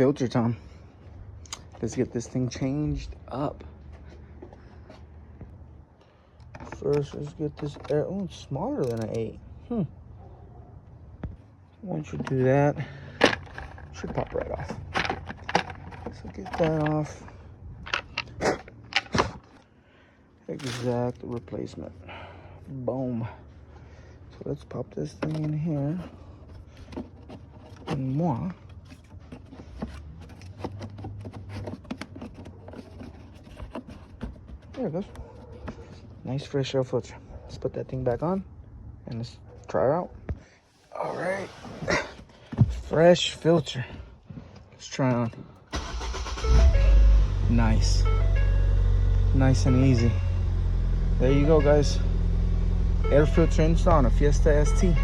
filter time. Let's get this thing changed up. First, let's get this air. Oh, it's smaller than an 8. Once you do that, it should pop right off. So get that off. Exact replacement. Boom. So let's pop this thing in here. And more. There it goes. Nice fresh air filter. Let's put that thing back on and let's try it out. All right. Fresh filter. Let's try it on. Nice. Nice and easy. There you go, guys. Air filter install on a Fiesta ST.